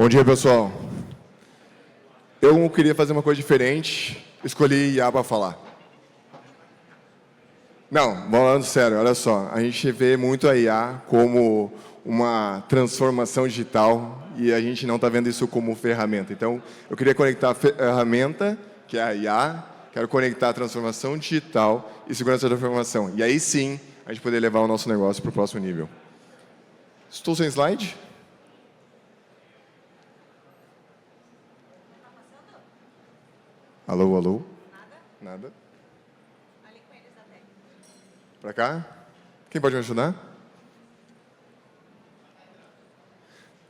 Bom dia, pessoal. Eu queria fazer uma coisa diferente, escolhi IA para falar. Não, falando sério, olha só, a gente vê muito a IA como uma transformação digital e a gente não está vendo isso como ferramenta. Então, eu queria conectar a ferramenta, que é a IA, quero conectar a transformação digital e segurança da informação. E aí sim, a gente poder levar o nosso negócio para o próximo nível. Estou sem slide? Alô, alô? Nada? Nada? Ali com eles até. Para cá? Quem pode me ajudar?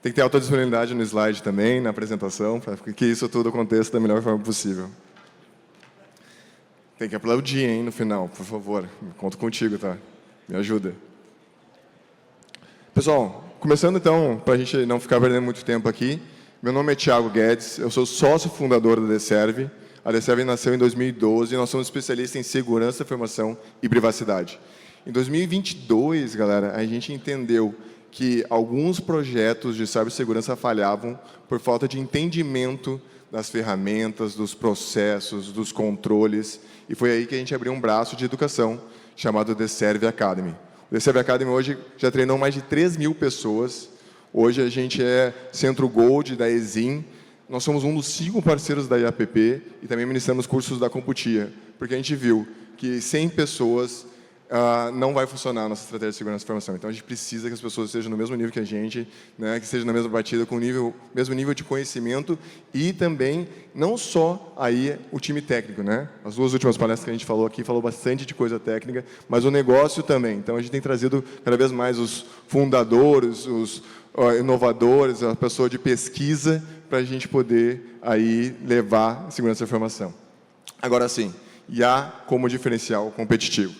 Tem que ter alta disponibilidade no slide também, na apresentação, para que isso tudo aconteça da melhor forma possível. Tem que aplaudir, hein, no final, por favor. Conto contigo, tá? Me ajuda. Pessoal, começando então, para a gente não ficar perdendo muito tempo aqui, meu nome é Thiago Guedes, eu sou sócio fundador da Deserve. A Deserve nasceu em 2012 e nós somos especialistas em segurança da informação e privacidade. Em 2022, galera, a gente entendeu que alguns projetos de cibersegurança falhavam por falta de entendimento das ferramentas, dos processos, dos controles, e foi aí que a gente abriu um braço de educação chamado Deserve Academy. O Deserve Academy hoje já treinou mais de 3.000 pessoas. Hoje a gente é Centro Gold da Exim. Nós somos um dos 5 parceiros da IAPP e também ministramos cursos da Computia, porque a gente viu que 100 pessoas não vai funcionar a nossa estratégia de segurança da informação. Então, a gente precisa que as pessoas estejam no mesmo nível que a gente, né, que estejam na mesma batida, com o mesmo nível de conhecimento e também, não só aí o time técnico. Né? As 2 últimas palestras que a gente falou aqui, falou bastante de coisa técnica, mas o negócio também. Então, a gente tem trazido cada vez mais os fundadores, os inovadores, a pessoa de pesquisa, para a gente poder aí levar a segurança da informação. Agora sim, IA como diferencial competitivo.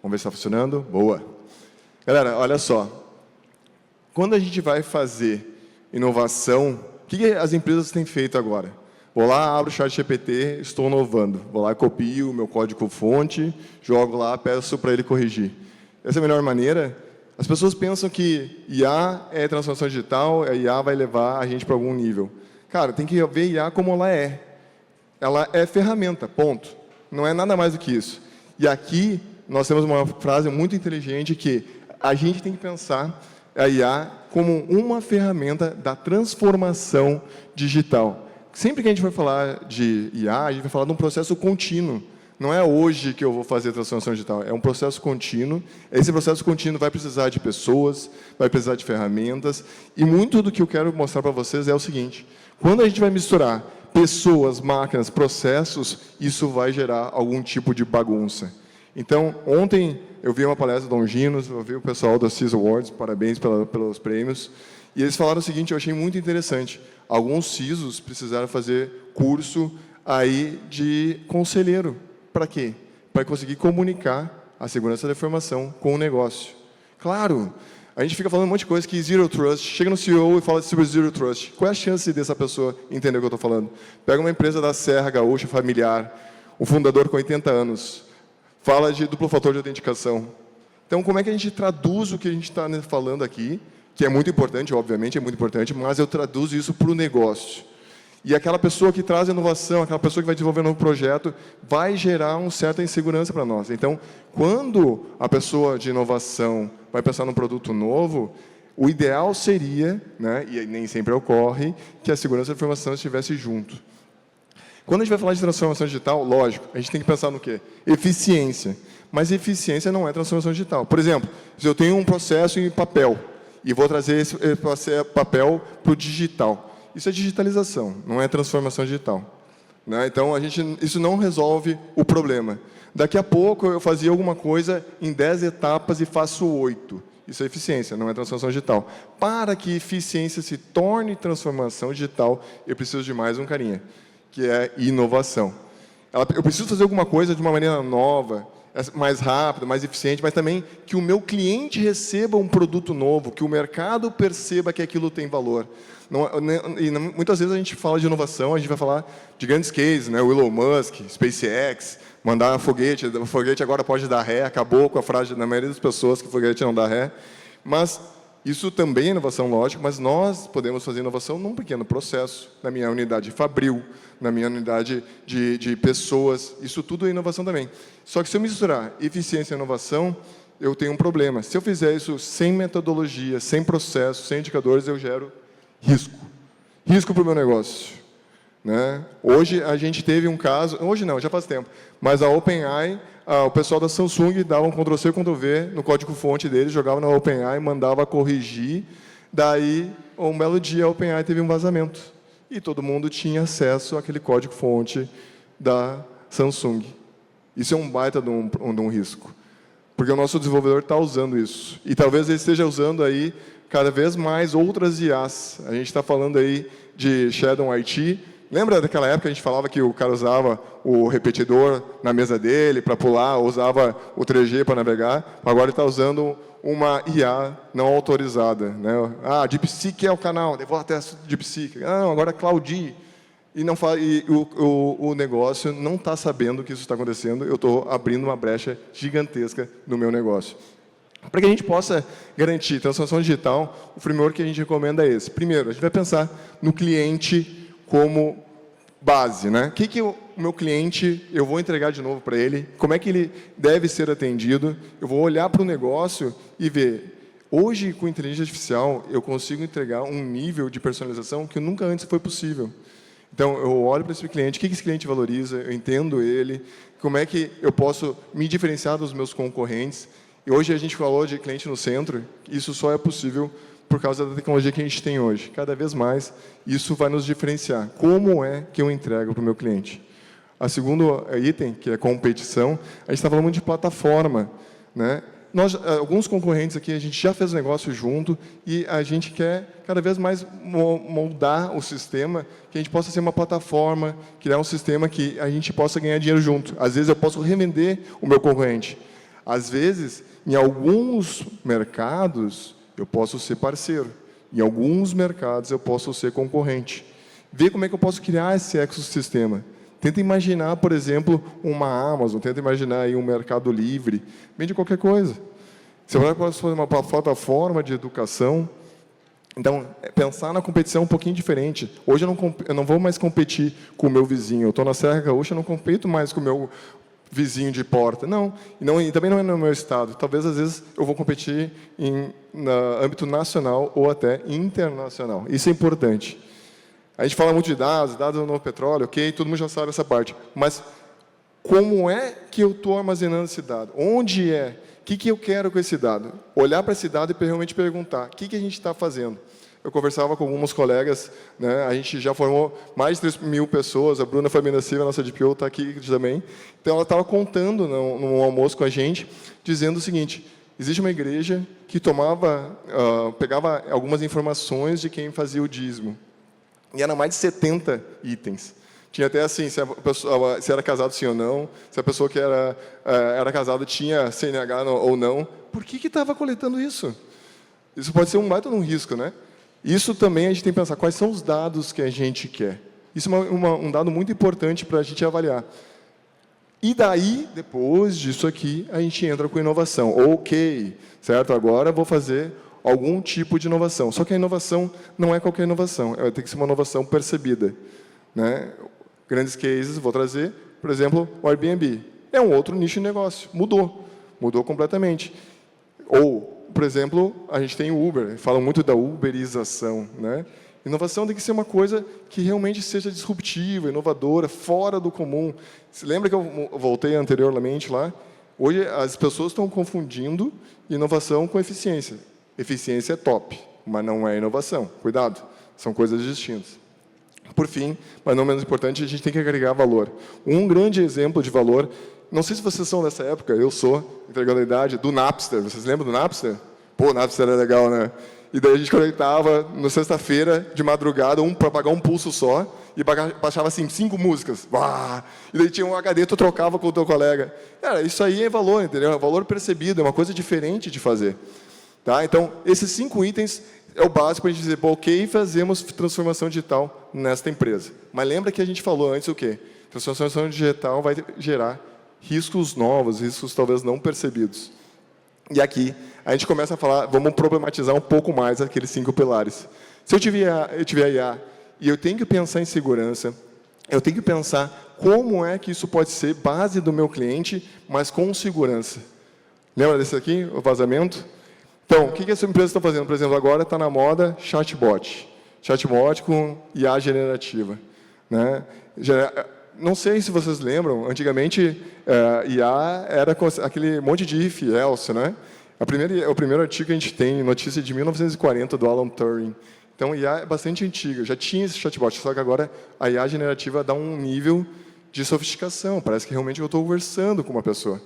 Vamos ver se está funcionando? Boa. Galera, olha só. Quando a gente vai fazer inovação, o que as empresas têm feito agora? Vou lá, abro o ChatGPT, estou inovando. Vou lá, copio o meu código-fonte, jogo lá, peço para ele corrigir. Essa é a melhor maneira? As pessoas pensam que IA é transformação digital, a IA vai levar a gente para algum nível. Cara, tem que ver IA como ela é. Ela é ferramenta, ponto. Não é nada mais do que isso. E aqui, nós temos uma frase muito inteligente que a gente tem que pensar a IA como uma ferramenta da transformação digital. Sempre que a gente vai falar de IA, a gente vai falar de um processo contínuo. Não é hoje que eu vou fazer a transformação digital, é um processo contínuo. Esse processo contínuo vai precisar de pessoas, vai precisar de ferramentas. E muito do que eu quero mostrar para vocês é o seguinte: quando a gente vai misturar pessoas, máquinas, processos, isso vai gerar algum tipo de bagunça. Então, ontem eu vi uma palestra do Longinos, eu vi o pessoal da CIS Awards, parabéns pelos prêmios, e eles falaram o seguinte, eu achei muito interessante. Alguns CISOs precisaram fazer curso aí de conselheiro. Para quê? Para conseguir comunicar a segurança da informação com o negócio. Claro, a gente fica falando um monte de coisa que Zero Trust, chega no CEO e fala sobre Zero Trust. Qual é a chance dessa pessoa entender o que eu estou falando? Pega uma empresa da Serra Gaúcha, familiar, um fundador com 80 anos, fala de duplo fator de autenticação. Então, como é que a gente traduz o que a gente está falando aqui, que é muito importante, obviamente, é muito importante, mas eu traduzo isso para o negócio. E aquela pessoa que traz inovação, aquela pessoa que vai desenvolver um novo projeto, vai gerar uma certa insegurança para nós. Então, quando a pessoa de inovação vai pensar num produto novo, o ideal seria, né, e nem sempre ocorre, que a segurança da informação estivesse junto. Quando a gente vai falar de transformação digital, lógico, a gente tem que pensar no quê? Eficiência. Mas eficiência não é transformação digital. Por exemplo, se eu tenho um processo em papel e vou trazer esse papel para o digital, isso é digitalização, não é transformação digital. Né? Então, isso não resolve o problema. Daqui a pouco, eu fazia alguma coisa em 10 etapas e faço 8. Isso é eficiência, não é transformação digital. Para que eficiência se torne transformação digital, eu preciso de mais um carinha, que é inovação. Eu preciso fazer alguma coisa de uma maneira nova, mais rápida, mais eficiente, mas também que o meu cliente receba um produto novo, que o mercado perceba que aquilo tem valor. Muitas vezes a gente fala de inovação, a gente vai falar de grandes cases, né? O Elon Musk, SpaceX, mandar foguete, o foguete agora pode dar ré, acabou com a frase da maioria das pessoas que o foguete não dá ré. Mas Isso também é inovação, lógico, mas nós podemos fazer inovação num pequeno processo, na minha unidade fabril, na minha unidade de pessoas, isso tudo é inovação também. Só que se eu misturar eficiência e inovação, eu tenho um problema. Se eu fizer isso sem metodologia, sem processo, sem indicadores, eu gero risco. Risco para o meu negócio. Né? Hoje a gente teve um caso, hoje não, já faz tempo, mas a OpenAI, o pessoal da Samsung dava um Ctrl+C, Ctrl+V no código-fonte deles, jogava na OpenAI, mandava corrigir, daí, um belo dia, a OpenAI teve um vazamento. E todo mundo tinha acesso àquele código-fonte da Samsung. Isso é um baita de um risco. Porque o nosso desenvolvedor está usando isso. E talvez ele esteja usando aí cada vez mais outras IAs. A gente está falando aí de Shadow IT. Lembra daquela época que a gente falava que o cara usava o repetidor na mesa dele para pular, usava o 3G para navegar? Agora ele está usando uma IA não autorizada. Né? Ah, DeepSeek é o canal, eu vou até DeepSeek. Ah, não, agora é Claudi. E, não faz, e o negócio não está sabendo que isso está acontecendo, eu estou abrindo uma brecha gigantesca no meu negócio. Para que a gente possa garantir transformação digital, o framework que a gente recomenda é esse. Primeiro, a gente vai pensar no cliente como base. Né? O que o meu cliente, eu vou entregar de novo para ele, como é que ele deve ser atendido, eu vou olhar para o negócio e ver, hoje com inteligência artificial, eu consigo entregar um nível de personalização que nunca antes foi possível. Então, eu olho para esse cliente, o que esse cliente valoriza, eu entendo ele, como é que eu posso me diferenciar dos meus concorrentes. E hoje a gente falou de cliente no centro, isso só é possível por causa da tecnologia que a gente tem hoje. Cada vez mais, isso vai nos diferenciar. Como é que eu entrego para o meu cliente? A segundo item, que é competição, a gente está falando de plataforma. Né? Alguns concorrentes aqui, a gente já fez negócio junto e a gente quer cada vez mais moldar o sistema, que a gente possa ser uma plataforma, criar um sistema que a gente possa ganhar dinheiro junto. Às vezes eu posso revender o meu concorrente. Às vezes, em alguns mercados, eu posso ser parceiro. Em alguns mercados, eu posso ser concorrente. Ver como é que eu posso criar esse ecossistema. Tenta imaginar, por exemplo, uma Amazon, tenta imaginar aí um Mercado Livre, vende qualquer coisa. Você vai fazer uma plataforma de educação. Então, pensar na competição é um pouquinho diferente. Hoje eu não vou mais competir com o meu vizinho. Eu estou na Serra Gaúcha, eu não compito mais com o meu vizinho de porta. Não, e também não é no meu estado. Talvez, às vezes, eu vou competir no âmbito nacional ou até internacional. Isso é importante. A gente fala muito de dados é o novo petróleo, ok, todo mundo já sabe essa parte. Mas como é que eu estou armazenando esse dado? Onde é? O que eu quero com esse dado? Olhar para esse dado e realmente perguntar, o que a gente está fazendo? Eu conversava com alguns colegas, né, a gente já formou mais de 3.000 pessoas, a Bruna Família Silva, nossa DPO, está aqui também. Então, ela estava contando no almoço com a gente, dizendo o seguinte, existe uma igreja que pegava algumas informações de quem fazia o dízimo. E eram mais de 70 itens. Tinha até assim, se era casado sim ou não, se a pessoa que era casada tinha CNH ou não. Por que estava coletando isso? Isso pode ser um baita de um risco, né? Isso também a gente tem que pensar, quais são os dados que a gente quer? Isso é um dado muito importante para a gente avaliar. E daí, depois disso aqui, a gente entra com inovação. Ok, certo? Agora eu vou fazer algum tipo de inovação. Só que a inovação não é qualquer inovação, ela tem que ser uma inovação percebida. Né? Grandes cases, vou trazer, por exemplo, o Airbnb. É um outro nicho de negócio, mudou completamente. Ou, por exemplo, a gente tem o Uber, falam muito da uberização. Né? Inovação tem que ser uma coisa que realmente seja disruptiva, inovadora, fora do comum. Você lembra que eu voltei anteriormente lá? Hoje as pessoas estão confundindo inovação com eficiência. Eficiência é top, mas não é inovação. Cuidado, são coisas distintas. Por fim, mas não menos importante, a gente tem que agregar valor. Um grande exemplo de valor, não sei se vocês são dessa época, eu sou, entregando a idade, do Napster. Vocês lembram do Napster? Pô, o Napster era legal, né? E daí a gente conectava, na sexta-feira, de madrugada, para pagar um pulso só, e baixava, assim, 5 músicas. Uau! E daí tinha um HD, tu trocava com o teu colega. Cara, isso aí é valor, entendeu? É valor percebido, é uma coisa diferente de fazer. Tá? Então, esses 5 itens é o básico para a gente dizer, pô, ok, fazemos transformação digital nesta empresa. Mas lembra que a gente falou antes o quê? Transformação digital vai gerar riscos novos, riscos talvez não percebidos. E aqui a gente começa a falar, vamos problematizar um pouco mais aqueles 5 pilares. Se eu tiver a IA e eu tenho que pensar em segurança, eu tenho que pensar como é que isso pode ser base do meu cliente, mas com segurança. Lembra desse aqui, o vazamento? Então, o que essa empresa está fazendo? Por exemplo, agora está na moda chatbot. Chatbot com IA generativa. Né? Não sei se vocês lembram, antigamente IA era com aquele monte de if, else, né? O primeiro artigo que a gente tem, notícia de 1940, do Alan Turing. Então, IA é bastante antiga, já tinha esse chatbot, só que agora a IA generativa dá um nível de sofisticação, parece que realmente eu estou conversando com uma pessoa,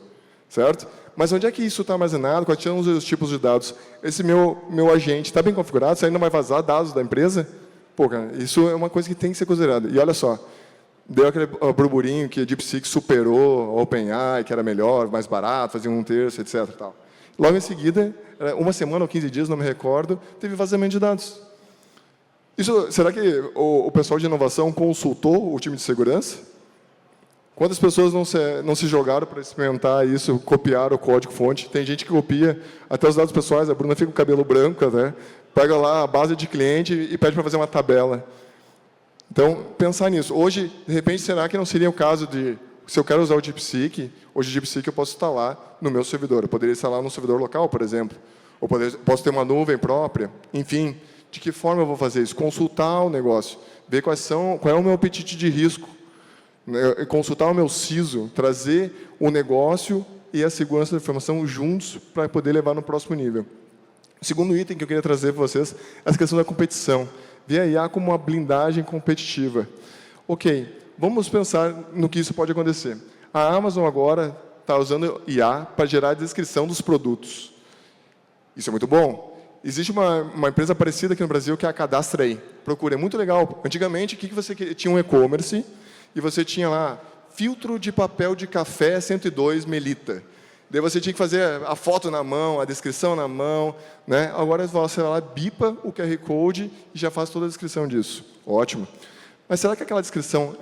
certo? Mas onde é que isso está armazenado? Quais são os tipos de dados? Esse meu agente está bem configurado? Você ainda vai vazar dados da empresa? Pô, cara, isso é uma coisa que tem que ser considerada. E olha só, deu aquele burburinho que a DeepSeek superou a OpenAI, que era melhor, mais barato, fazia 1/3, etc. Tal. Logo em seguida, uma semana ou 15 dias, não me recordo, teve vazamento de dados. Será que o pessoal de inovação consultou o time de segurança? Quantas pessoas não se jogaram para experimentar isso, copiar o código-fonte? Tem gente que copia até os dados pessoais, a Bruna fica com o cabelo branco, né? Pega lá a base de cliente e pede para fazer uma tabela. Então, pensar nisso. Hoje, de repente, será que não seria o caso de, se eu quero usar o DeepSeek, hoje o DeepSeek eu posso instalar no meu servidor. Eu poderia instalar no servidor local, por exemplo. Ou posso ter uma nuvem própria. Enfim, de que forma eu vou fazer isso? Consultar o negócio, ver qual é o meu apetite de risco, consultar o meu CISO, trazer o negócio e a segurança da informação juntos para poder levar no próximo nível. O segundo item que eu queria trazer para vocês é a questão da competição. Ver a IA como uma blindagem competitiva. Ok, vamos pensar no que isso pode acontecer. A Amazon agora está usando IA para gerar a descrição dos produtos. Isso é muito bom. Existe uma empresa parecida aqui no Brasil que é a Cadastra Aí. Procura, é muito legal. Antigamente, você tinha um e-commerce e você tinha lá filtro de papel de café 102 Melita. Daí você tinha que fazer a foto na mão, a descrição na mão. Né? Agora você vai lá, bipa o QR Code e já faz toda a descrição disso. Ótimo. Mas será que aquela descrição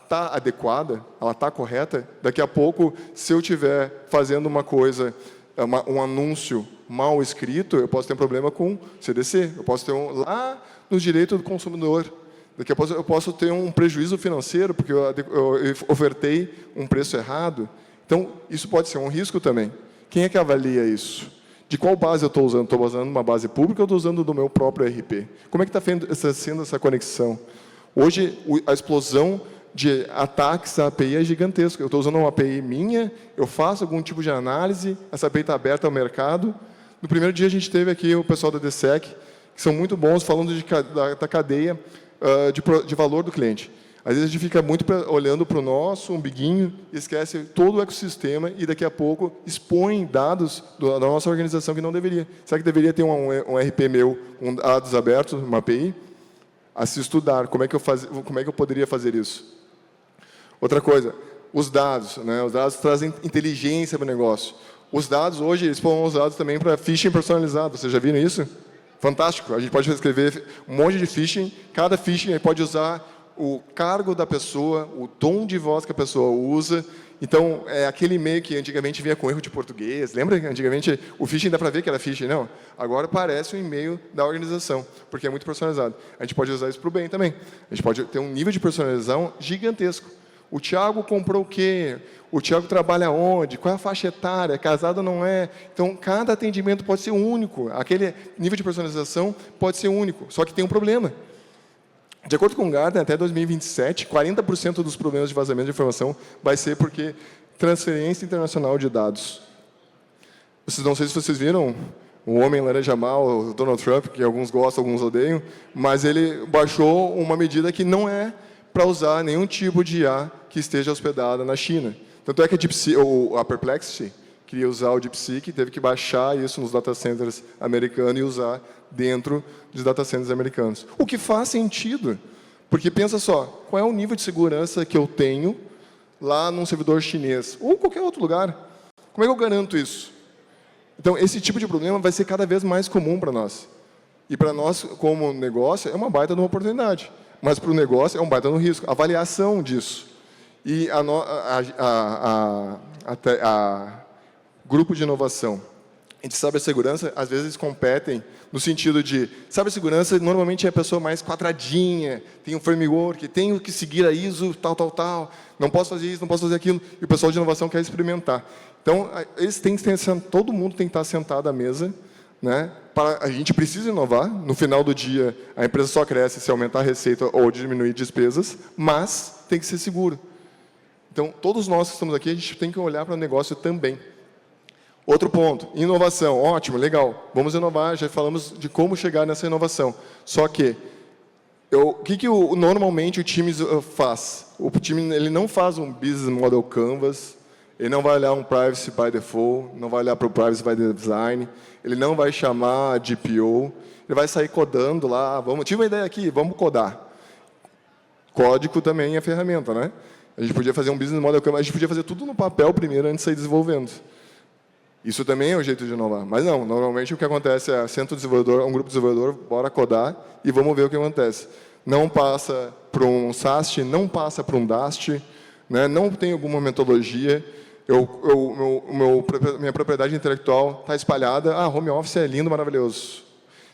está adequada? Ela está correta? Daqui a pouco, se eu estiver fazendo uma coisa, um anúncio mal escrito, eu posso ter um problema com CDC. Eu posso ter lá no direito do consumidor. Daqui a pouco eu posso ter um prejuízo financeiro, porque eu ofertei um preço errado. Então, isso pode ser um risco também. Quem é que avalia isso? De qual base eu estou usando? Estou usando uma base pública ou estou usando do meu próprio RP? Como é que está sendo essa conexão? Hoje, a explosão de ataques à API é gigantesca. Eu estou usando uma API minha, eu faço algum tipo de análise, essa API está aberta ao mercado. No primeiro dia, a gente teve aqui o pessoal da DSEC, que são muito bons, falando da cadeia de valor do cliente. Às vezes a gente fica muito olhando para o nosso umbiguinho, esquece todo o ecossistema e daqui a pouco expõe dados da nossa organização que não deveria. Será que deveria ter um RP meu com dados abertos, uma API? A se estudar, como é que eu poderia fazer isso? Outra coisa, os dados. Né? Os dados trazem inteligência para o negócio. Os dados, hoje, eles foram usados também para phishing personalizado. Vocês já viram isso? Fantástico. A gente pode escrever um monte de phishing. Cada phishing pode usar o cargo da pessoa, o tom de voz que a pessoa usa. Então, é aquele e-mail que antigamente vinha com erro de português. Lembra que antigamente o phishing dá para ver que era phishing? Não. Agora parece um e-mail da organização, porque é muito personalizado. A gente pode usar isso para o bem também. A gente pode ter um nível de personalização gigantesco. O Thiago comprou o quê? O Thiago trabalha onde? Qual é a faixa etária? É casado ou não é? Então, cada atendimento pode ser único. Aquele nível de personalização pode ser único. Só que tem um problema. De acordo com o Gartner, até 2027, 40% dos problemas de vazamento de informação vai ser porque transferência internacional de dados. Não sei se vocês viram o homem laranja mal, o Donald Trump, que alguns gostam, alguns odeiam, mas ele baixou uma medida que não é para usar nenhum tipo de IA que esteja hospedada na China. Tanto é que a Perplexity queria usar o DeepSeek, teve que baixar isso nos data centers americanos e usar dentro dos data centers americanos. O que faz sentido, porque pensa só, qual é o nível de segurança que eu tenho lá num servidor chinês, ou qualquer outro lugar? Como é que eu garanto isso? Então, esse tipo de problema vai ser cada vez mais comum para nós. E para nós, como negócio, é uma baita de uma oportunidade. Mas para o negócio é um baita no risco. Avaliação disso. E a grupo de inovação entre cibersegurança, às vezes competem no sentido de cibersegurança normalmente é a pessoa mais quadradinha, tem um framework, tenho que seguir a ISO, tal, não posso fazer isso, não posso fazer aquilo, e o pessoal de inovação quer experimentar. Então, todo mundo tem que estar sentado à mesa, né? A gente precisa inovar, no final do dia a empresa só cresce se aumentar a receita ou diminuir despesas, mas tem que ser seguro. Então, todos nós que estamos aqui, a gente tem que olhar para o negócio também. Outro ponto, inovação. Ótimo, legal. Vamos inovar, já falamos de como chegar nessa inovação. Só que, o que normalmente o time faz? O time ele não faz um Business Model Canvas, ele não vai olhar um Privacy by Default, não vai olhar para o Privacy by Design, ele não vai chamar de PO, ele vai sair codando lá, tive uma ideia aqui, vamos codar. Código também é ferramenta, né? A gente podia fazer um Business Model Canvas, a gente podia fazer tudo no papel primeiro, antes de sair desenvolvendo. Isso também é o jeito de inovar. Mas não, normalmente o que acontece é, senta o desenvolvedor, um grupo de desenvolvedor, bora codar e vamos ver o que acontece. Não passa para um SAST, não passa para um DAST, né? Não tem alguma metodologia. Minha propriedade intelectual está espalhada. Home office é lindo, maravilhoso.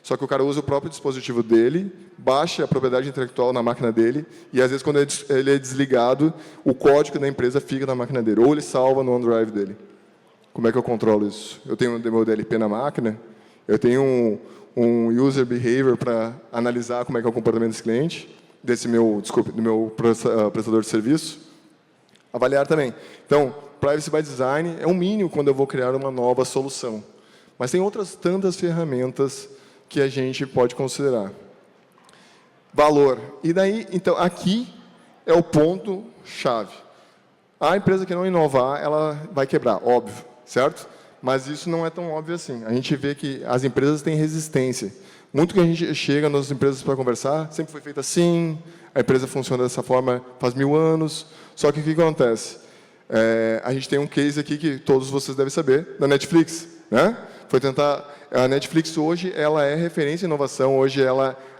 Só que o cara usa o próprio dispositivo dele, baixa a propriedade intelectual na máquina dele, e às vezes, quando ele é desligado, o código da empresa fica na máquina dele, ou ele salva no OneDrive dele. Como é que eu controlo isso? Eu tenho um meu DLP na máquina, eu tenho um user behavior para analisar como é que é o comportamento desse cliente, do meu prestador de serviço. Avaliar também. Então, Privacy by Design é um mínimo quando eu vou criar uma nova solução. Mas tem outras tantas ferramentas que a gente pode considerar. Valor. E daí, então, aqui é o ponto-chave. A empresa que não inovar, ela vai quebrar, óbvio, certo? Mas isso não é tão óbvio assim. A gente vê que as empresas têm resistência. Muito que a gente chega nas empresas para conversar, sempre foi feito assim, a empresa funciona dessa forma faz 1000 anos. Só que o que acontece? A gente tem um case aqui que todos vocês devem saber, da Netflix, né? A Netflix hoje ela é referência em inovação, hoje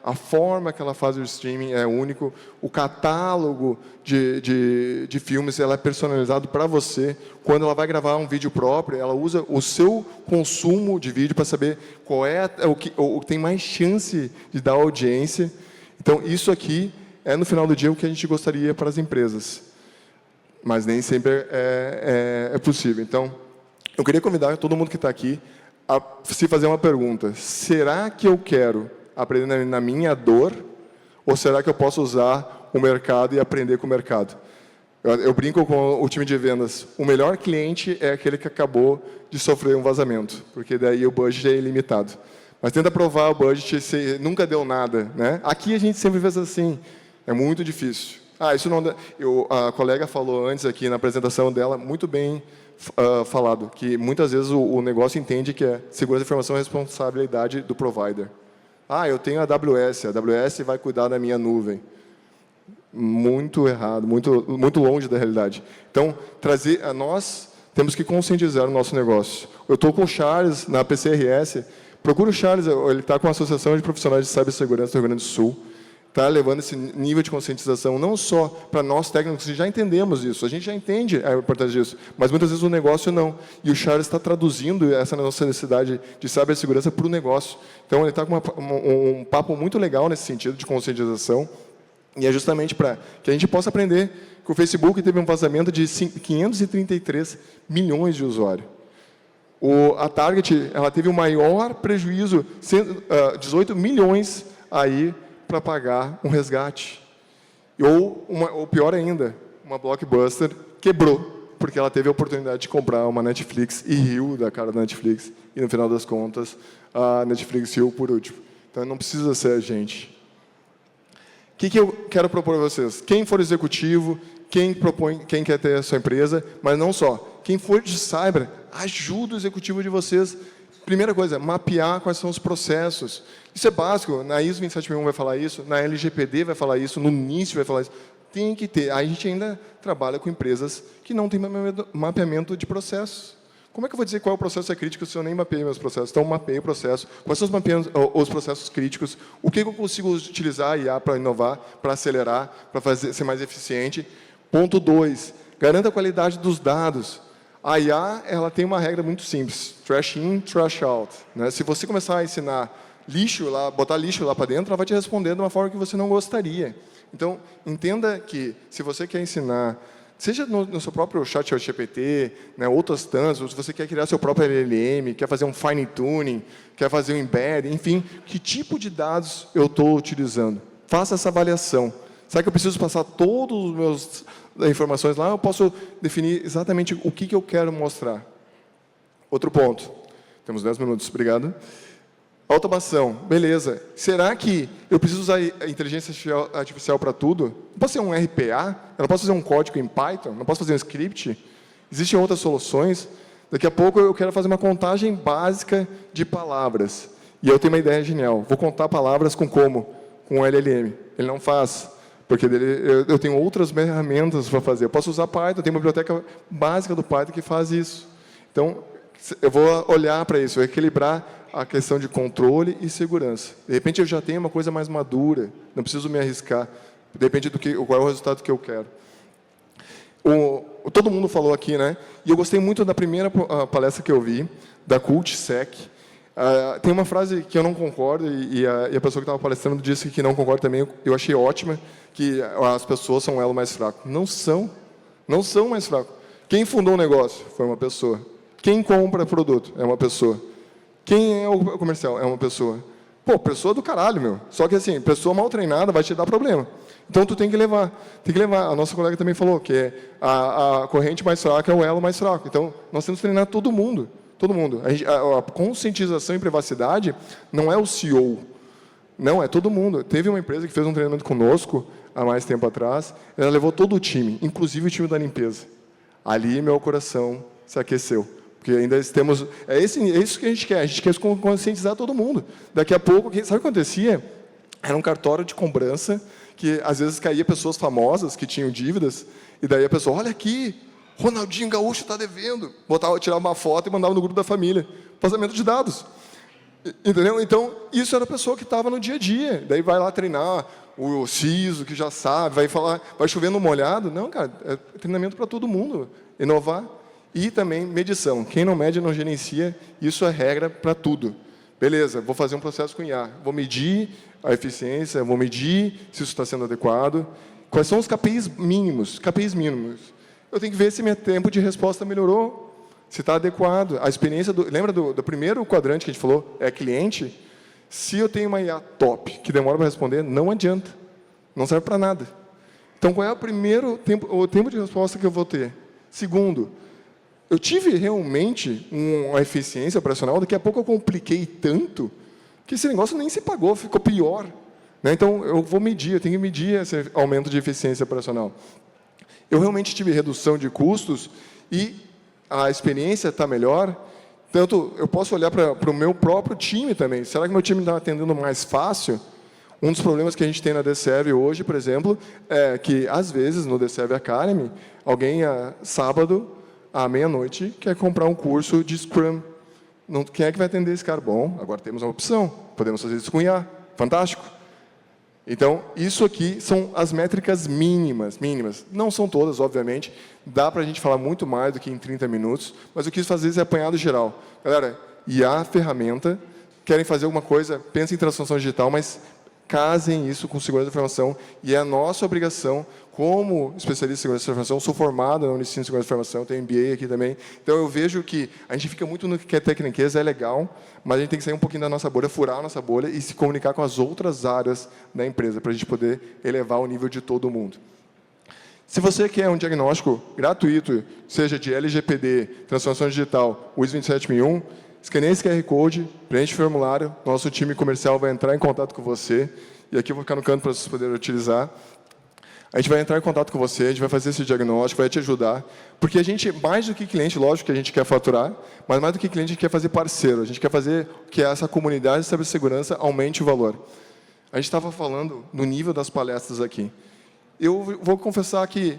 a forma que ela faz o streaming é único, o catálogo de filmes ela é personalizado para você. Quando ela vai gravar um vídeo próprio, ela usa o seu consumo de vídeo para saber qual é o que tem mais chance de dar audiência. Então, isso aqui é, no final do dia, o que a gente gostaria para as empresas. Mas nem sempre é possível. Então, eu queria convidar todo mundo que está aqui a se fazer uma pergunta. Será que eu quero aprender na minha dor? Ou será que eu posso usar o mercado e aprender com o mercado? Eu brinco com o time de vendas. O melhor cliente é aquele que acabou de sofrer um vazamento, porque daí o budget é ilimitado. Mas tenta provar o budget, se nunca deu nada, né? Aqui a gente sempre faz assim. É muito difícil. Isso não dá. A colega falou antes aqui na apresentação dela, muito bem falado, que muitas vezes o negócio entende que segurança da informação é responsabilidade do provider. Eu tenho a AWS vai cuidar da minha nuvem. Muito errado, muito longe da realidade. Então, nós temos que conscientizar o nosso negócio. Eu estou com o Charles na PCRS, procura o Charles, ele está com a Associação de Profissionais de Cibersegurança do Rio Grande do Sul, está levando esse nível de conscientização, não só para nós técnicos, que já entendemos isso, a gente já entende a importância disso, mas muitas vezes o negócio não. E o Charles está traduzindo essa nossa necessidade de cibersegurança para o negócio. Então, ele está com um papo muito legal nesse sentido de conscientização, e é justamente para que a gente possa aprender que o Facebook teve um vazamento de 533 milhões de usuários. A Target ela teve o maior prejuízo, 18 milhões aí, para pagar um resgate. Ou pior ainda, uma Blockbuster quebrou, porque ela teve a oportunidade de comprar uma Netflix e riu da cara da Netflix, e no final das contas, a Netflix riu por último. Então, não precisa ser a gente. O que eu quero propor a vocês? Quem for executivo, quem quer ter a sua empresa, mas não só. Quem for de cyber, ajuda o executivo de vocês. Primeira coisa, mapear quais são os processos. Isso é básico, na ISO 27001 vai falar isso, na LGPD vai falar isso, no NIST vai falar isso. Tem que ter. Aí a gente ainda trabalha com empresas que não têm mapeamento de processos. Como é que eu vou dizer qual é o processo é crítico se eu nem mapeei meus processos? Então, mapeei o processo. Quais são os processos críticos? O que eu consigo utilizar a IA para inovar, para acelerar, para ser mais eficiente? Ponto 2, garanta a qualidade dos dados. A IA, ela tem uma regra muito simples, trash in, trash out. Né? Se você começar a ensinar lixo lá, botar lixo lá para dentro, ela vai te responder de uma forma que você não gostaria. Então, entenda que se você quer ensinar, seja no seu próprio chat GPT, né, outras tantas, se você quer criar seu próprio LLM, quer fazer um fine tuning, quer fazer um embed, enfim, que tipo de dados eu estou utilizando? Faça essa avaliação. Será que eu preciso passar todas as minhas informações lá? Eu posso definir exatamente o que eu quero mostrar. Outro ponto. Temos 10 minutos, obrigado. Automação, beleza. Será que eu preciso usar a inteligência artificial para tudo? Não posso fazer um RPA? Eu não posso fazer um código em Python? Não posso fazer um script? Existem outras soluções? Daqui a pouco eu quero fazer uma contagem básica de palavras. E eu tenho uma ideia genial. Vou contar palavras com como? Com o LLM. Ele não faz, porque eu tenho outras ferramentas para fazer. Eu posso usar Python, eu tenho uma biblioteca básica do Python que faz isso. Então, eu vou olhar para isso, equilibrar a questão de controle e segurança. De repente, eu já tenho uma coisa mais madura, não preciso me arriscar. Depende do qual é o resultado que eu quero. Todo mundo falou aqui, né? E eu gostei muito da primeira palestra que eu vi, da CultSec. Tem uma frase que eu não concordo, e a pessoa que estava palestrando disse que não concorda também, eu achei ótima, que as pessoas são o elo mais fraco. Não são. Não são mais fracos. Quem fundou o negócio? Foi uma pessoa. Quem compra produto? É uma pessoa. Quem é o comercial? É uma pessoa. Pô, pessoa do caralho, meu. Só que assim, pessoa mal treinada vai te dar problema. Então, tu tem que levar. Tem que levar. A nossa colega também falou que a corrente mais fraca é o elo mais fraco. Então, nós temos que treinar todo mundo. Todo mundo. A conscientização em privacidade não é o CEO. Não, é todo mundo. Teve uma empresa que fez um treinamento conosco, há mais tempo atrás. Ela levou todo o time, inclusive o time da limpeza. Ali, meu coração se aqueceu. Porque ainda temos... É isso que a gente quer conscientizar todo mundo. Daqui a pouco, sabe o que acontecia? Era um cartório de cobrança, que às vezes caía pessoas famosas que tinham dívidas, e daí a pessoa, olha aqui, Ronaldinho Gaúcho está devendo. Tirava uma foto e mandava no grupo da família. Vazamento de dados. Entendeu? Então, isso era a pessoa que estava no dia a dia. Daí vai lá treinar, o CISO, que já sabe, vai chover no molhado. Não, cara, é treinamento para todo mundo. Inovar. E também medição. Quem não mede, não gerencia. Isso é regra para tudo. Beleza, vou fazer um processo com IA. Vou medir a eficiência, vou medir se isso está sendo adequado. Quais são os KPIs mínimos? KPIs mínimos. Eu tenho que ver se meu tempo de resposta melhorou, se está adequado. A experiência lembra do primeiro quadrante que a gente falou? É cliente. Se eu tenho uma IA top, que demora para responder, não adianta. Não serve para nada. Então, qual é o tempo de resposta que eu vou ter? Segundo, eu tive realmente uma eficiência operacional, daqui a pouco eu compliquei tanto, que esse negócio nem se pagou, ficou pior. Né? Então, eu tenho que medir esse aumento de eficiência operacional. Eu realmente tive redução de custos e a experiência está melhor. Tanto, eu posso olhar para o meu próprio time também. Será que meu time está atendendo mais fácil? Um dos problemas que a gente tem na DServe hoje, por exemplo, é que, às vezes, no DServe Academy, alguém, sábado, à meia-noite, quer comprar um curso de Scrum. Quem é que vai atender esse cara? Bom, agora temos uma opção. Podemos fazer isso com IA. Fantástico. Então, isso aqui são as métricas mínimas. Não são todas, obviamente. Dá para a gente falar muito mais do que em 30 minutos, mas eu quis fazer esse apanhado geral. Galera, IA, ferramenta, querem fazer alguma coisa, pensem em transformação digital, mas casem isso com segurança da informação, e é a nossa obrigação, como especialista em segurança da informação, sou formado na Unicino de Segurança da Informação, tenho MBA aqui também, então eu vejo que a gente fica muito no que é tecniquez, é legal, mas a gente tem que sair um pouquinho da nossa bolha, furar a nossa bolha e se comunicar com as outras áreas da empresa, para a gente poder elevar o nível de todo mundo. Se você quer um diagnóstico gratuito, seja de LGPD, transformação digital, o ISO 27001, escaneie esse QR Code, preenche o formulário, nosso time comercial vai entrar em contato com você, e aqui eu vou ficar no canto para vocês poderem utilizar. A gente vai entrar em contato com você, a gente vai fazer esse diagnóstico, vai te ajudar, porque a gente, mais do que cliente, lógico que a gente quer faturar, mas mais do que cliente, a gente quer fazer parceiro, a gente quer fazer que essa comunidade de cibersegurança aumente o valor. A gente estava falando no nível das palestras aqui. Eu vou confessar que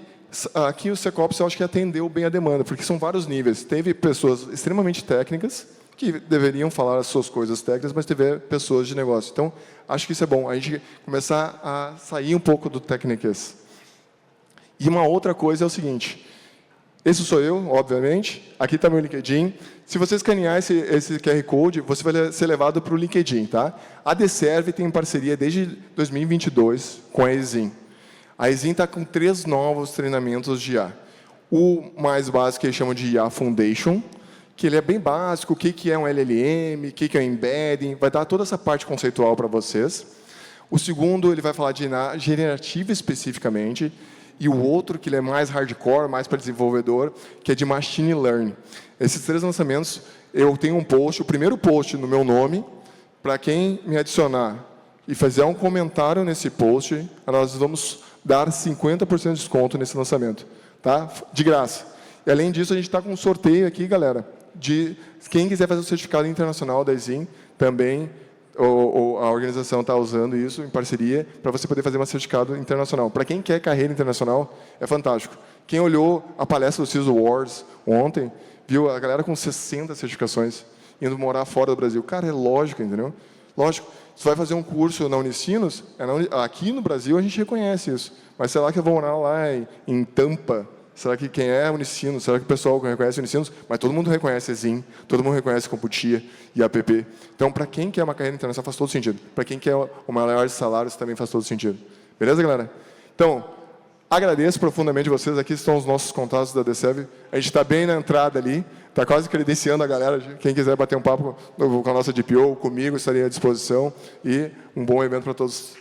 aqui o Secops eu acho que atendeu bem a demanda, porque são vários níveis. Teve pessoas extremamente técnicas, que deveriam falar as suas coisas técnicas, mas teve pessoas de negócio. Então, acho que isso é bom, a gente começar a sair um pouco do técnicas. E uma outra coisa é o seguinte, Esse sou eu, obviamente. Aqui está meu LinkedIn. Se você escanear esse QR Code, você vai ser levado para o LinkedIn, tá? A Deserve tem parceria desde 2022 com a Exim. A Exim está com 3 novos treinamentos de IA. O mais básico que eles chamam de IA Foundation, que ele é bem básico, o que é um LLM, o que é um embedding, vai dar toda essa parte conceitual para vocês. O segundo, ele vai falar de IA generativa especificamente, e o outro, que ele é mais hardcore, mais para desenvolvedor, que é de Machine Learning. Esses 3 lançamentos, eu tenho um post, o primeiro post no meu nome, para quem me adicionar e fazer um comentário nesse post, nós vamos dar 50% de desconto nesse lançamento, tá? De graça. E, além disso, a gente está com um sorteio aqui, galera, de quem quiser fazer o certificado internacional da Exim, também a organização está usando isso em parceria para você poder fazer um certificado internacional. Para quem quer carreira internacional, é fantástico. Quem olhou a palestra do CISO Wars ontem, viu a galera com 60 certificações indo morar fora do Brasil. Cara, é lógico, entendeu? Lógico. Você vai fazer um curso na Unicinos, aqui no Brasil a gente reconhece isso. Mas será que eu vou morar lá em Tampa? Será que quem é Unicinos? Será que o pessoal reconhece Unicinos? Mas todo mundo reconhece Exim, todo mundo reconhece Computia e APP. Então, para quem quer uma carreira internacional, faz todo sentido. Para quem quer o maior salário, também faz todo sentido. Beleza, galera? Então, agradeço profundamente vocês. Aqui estão os nossos contatos da Deserve. A gente está bem na entrada ali. Está quase credenciando a galera. Quem quiser bater um papo com a nossa DPO, comigo, estarei à disposição. E um bom evento para todos.